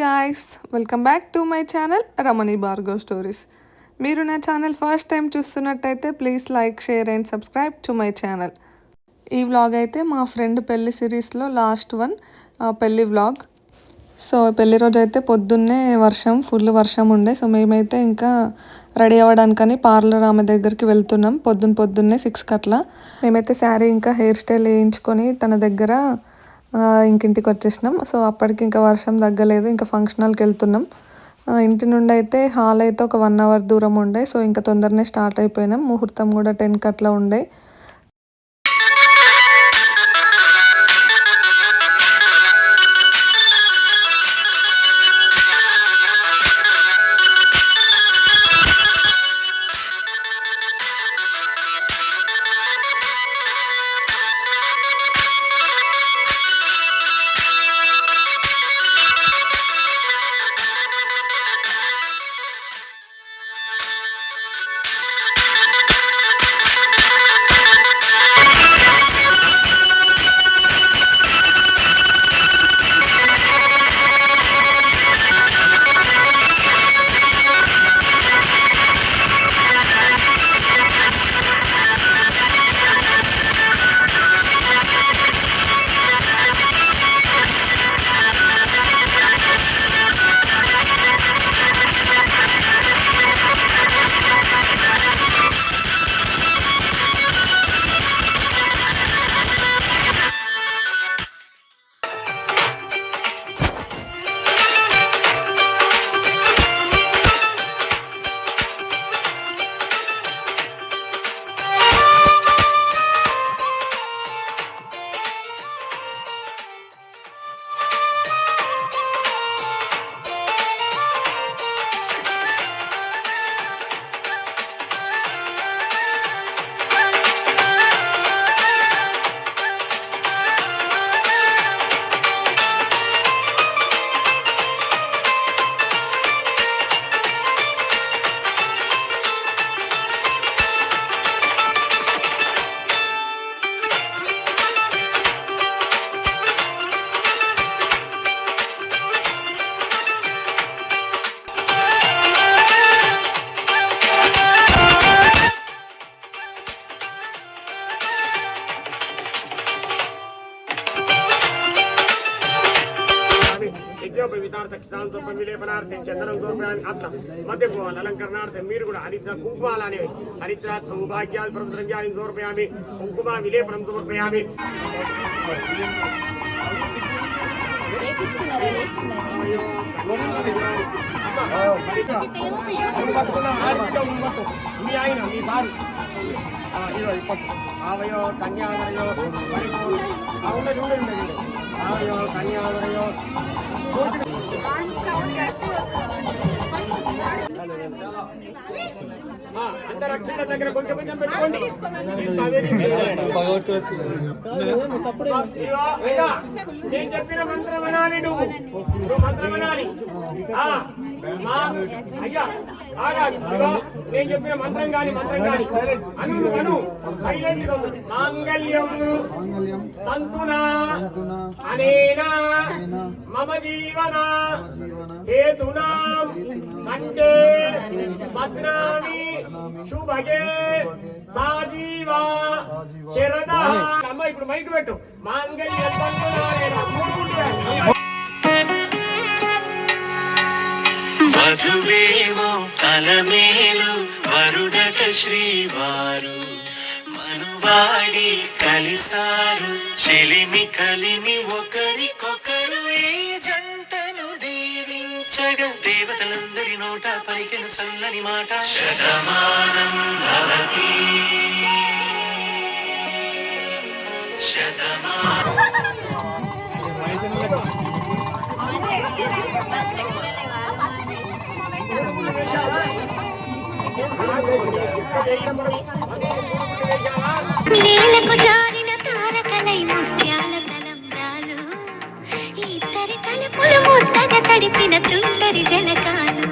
Guys, welcome back to my channel Ramani Bhargav stories. మీరు నా channel first time చూస్తున్నట్టయితే please like, share and subscribe to my channel. ఈ vlog అయితే మా friend పెళ్లి సిరీస్లో లాస్ట్ వన్, పెళ్లి వ్లాగ్. సో పెళ్లి రోజు అయితే పొద్దున్నే ఫుల్ వర్షం ఉండే. సో మేమైతే ఇంకా రెడీ అవ్వడానికని పార్లర్ ఆమె దగ్గరికి వెళ్తున్నాం. పొద్దున్నే 6 అట్లా మేమైతే శారీ ఇంకా హెయిర్ స్టైల్ వేయించుకొని తన దగ్గర ఇంకింటికి వచ్చేసినాం. సో అప్పటికి ఇంకా వర్షం తగ్గలేదు, ఇంకా ఫంక్షన్ హాల్కి వెళ్తున్నాం. ఇంటి నుండి అయితే హాల్ అయితే ఒక 1 అవర్ దూరం ఉండే. సో ఇంకా తొందరనే స్టార్ట్ అయిపోయినాం. ముహూర్తం కూడా 10కి అట్లా ఉండే. అలంకరణార్థం మీరు కూడా హరిద్ర కుంకుమాలనే హరిద్ర సౌభాగ్యాలు ప్రద్రవ్యాన్ని సమర్పయామి. కుంకుమ విలేపనం సమర్పయామి. మీ ఆయన మీ సారు ఆవయో కన్యావరయో ఆవయో కన్యావరయో అంతరక్షణ దగ్గర కొంచెం పెట్టుకోండి. నేను చెప్పిన మంత్రం అనాలి, నువ్వు మంత్రం అనాలి. అయ్యా నేను చెప్పిన మంత్రం కాని అను సైలెంట్ గా ఉంది. మాంగళ్యం తంతునా అనేనా మమ జీవన హేతునా కంటే భద్రామి శుభగే సాజీవా శరద. అమ్మ ఇప్పుడు మైక్ పెట్టు. మాంగళ్యం తంతునా అనేనా మధువేవో తలమేలు వరుడట శ్రీవారు మనువాడి కలిసారు చెలిమి కలిమి ఒకరికొకరు ఏ జంటను దీవించగా దేవతలందరి నోట పలికెను చల్లని మాట శతమానం భవతి శతమానం. నేలకు జారిన తారకలై ముత్యాల తలంబ్రాలు, ఇద్దరి తలుపులు ముద్దగా తడిపిన తుంటరి జలకాలు.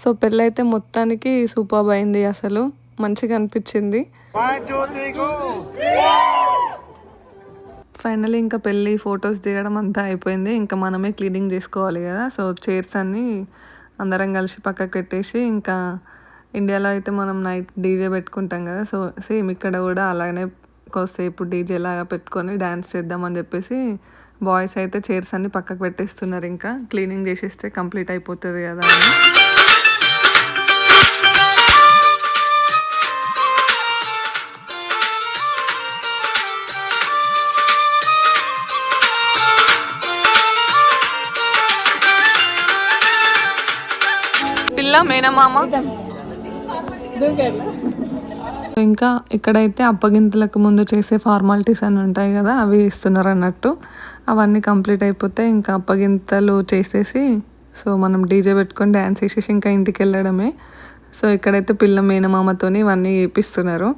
సో పెళ్ళైతే మొత్తానికి సూపర్ అయింది. అసలు మంచిగా అనిపించింది. ఫైనలీ ఇంకా పెళ్ళి ఫొటోస్ దిగడం అంతా అయిపోయింది. ఇంకా మనమే క్లీనింగ్ చేసుకోవాలి కదా. సో చైర్స్ అన్నీ అందరం కలిసి పక్కకు పెట్టేసి, ఇంకా ఇండియాలో అయితే మనం నైట్ డీజే పెట్టుకుంటాం కదా. సో సేమ్ ఇక్కడ కూడా అలానే కొద్దిసేపు డీజే లాగా పెట్టుకొని డ్యాన్స్ చేద్దామని చెప్పేసి బాయ్స్ అయితే చైర్స్ అన్ని పక్కకు పెట్టేస్తున్నారు. ఇంకా క్లీనింగ్ చేసేస్తే కంప్లీట్ అయిపోతుంది కదా అని. పిల్ల మేనమామ ఇంకా ఇక్కడైతే అప్పగింతలకు ముందు చేసే ఫార్మాలిటీస్ అని ఉంటాయి కదా, అవి ఇస్తున్నారు అన్నట్టు. అవన్నీ కంప్లీట్ అయిపోతే ఇంకా అప్పగింతలు చేసేసి సో మనం డీజే పెట్టుకొని డ్యాన్స్ చేసేసి ఇంకా ఇంటికి వెళ్ళడమే. సో ఇక్కడైతే పిల్ల మేనమామతోని ఇవన్నీ చేపిస్తున్నారు.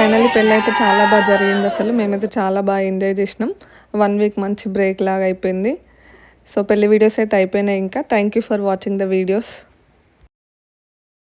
ఫైనల్లీ పెళ్ళి అయితే చాలా బాగా జరిగింది. అసలు మేమైతే చాలా బాగా ఎంజాయ్ చేసినాం. 1 వీక్ మంచి బ్రేక్ లాగా అయిపోయింది. సో పెళ్లి వీడియోస్ అయితే అయిపోయినాయి. ఇంకా thank you for watching the videos.